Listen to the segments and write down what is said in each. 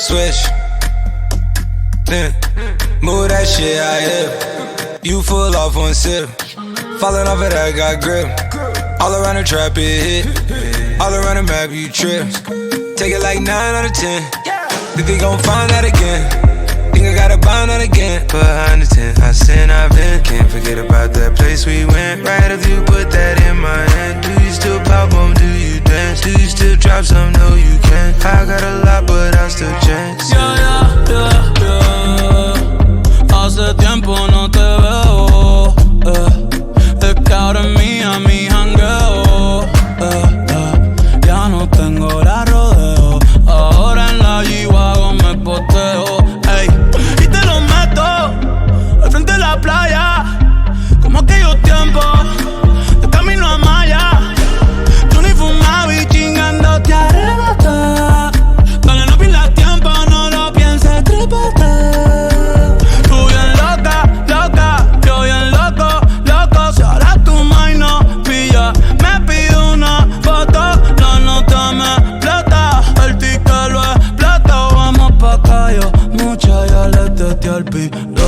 switch. Move that shit out here. You full off one sip. Falling off of that, got grip. All around the trap, it hit. All around the map, you trip. Take it like 9 out of 10. Think they gon' find that again. Think I gotta bind that again. Behind the tent, I sin, I've been. Can't forget about that place we went. Right if you put that in my hand. Do you still pop on, do you dance? Do you still drop some? No, you can't. I got a lot, but I still chance. Yeah. Hace tiempo no te veo, es que ahora es mía mi jangueo, ya no tengo hora rodeo. Ahora en la G-Wagon me posteo, ey, y te lo meto al frente de la playa, como aquellos tiempos de camino a Maya. Tú ni fumabas y chingando te arrebaté. Dale, no pierdas tiempo, no lo pienses, trépate. Tú bien loca, yo bien loco. Si ahora tu mind no pilla, me pide una foto, la nota me explota, el ticket lo explota. Vamos pa' calle, mucha ya le testé al piloto.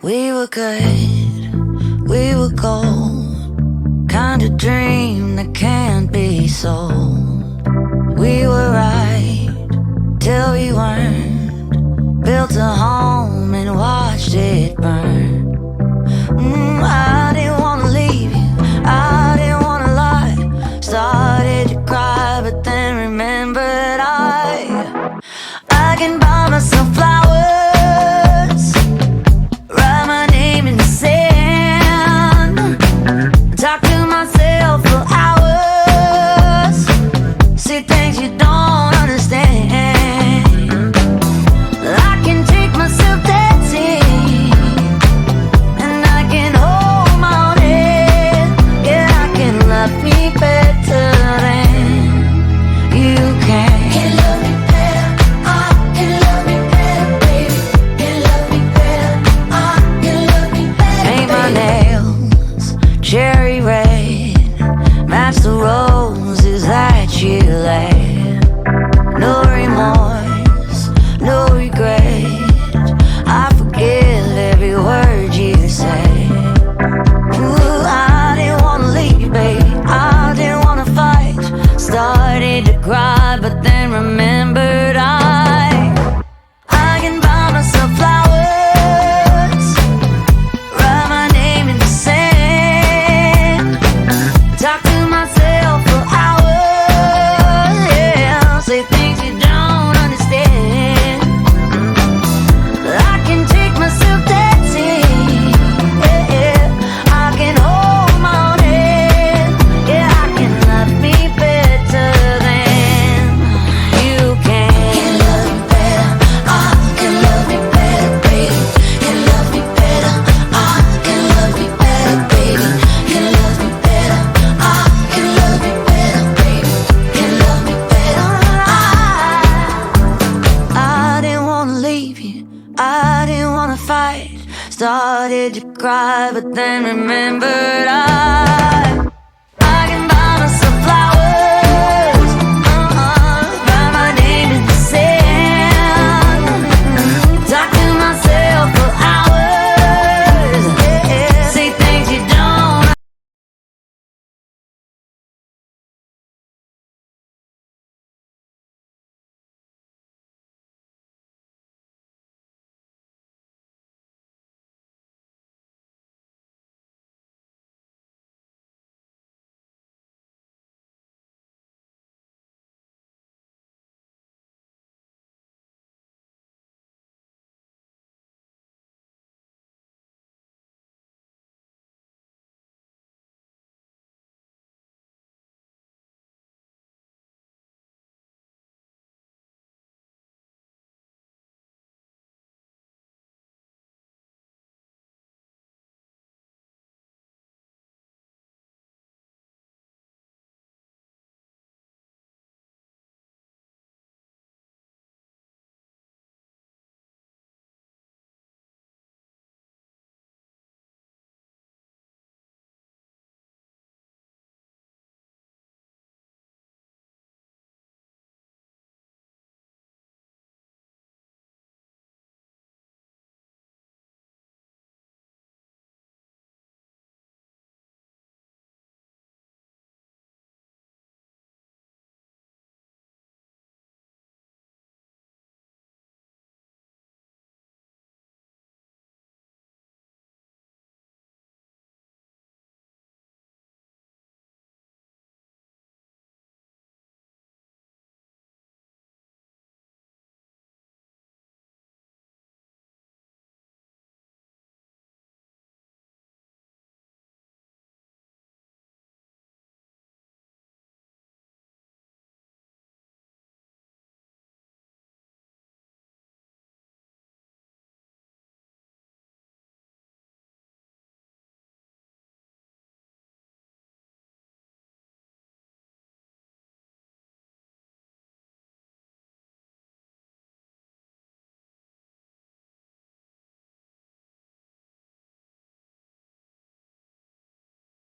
We were good, we were gold, kind of dream that can't be sold. We were right till we weren't, built a home and watched it burn. I didn't wanna leave you, I didn't wanna lie. Started to cry, but then remembered I can buy myself flowers, write my name in the sand, talk to myself for hours, see things you don't understand. I can take myself dancing, and I can hold my own head. Yeah, I can love me better than you can. Can love me better, I can love me better, baby. Can love me better, I can love me better. Paint my nails cherry red, match the roses that you laid. No remorse, no regret, I forgive every word you say. Ooh, I didn't wanna leave, baby, I didn't wanna fight. Started to cry, but then remembered I can buy myself flowers, write my name in the sand, talk to myself for hours, yeah, say things you don't understand. I can take myself dancing, yeah, I can hold my own head, yeah, I can love me better than you can. Can love me better, I can love me better, baby. Can love me better, I can love me better, baby. Can love me better, I can love me better, baby. Can love me better, I didn't wanna leave you, I didn't wanna fight. Started to cry, but then remembered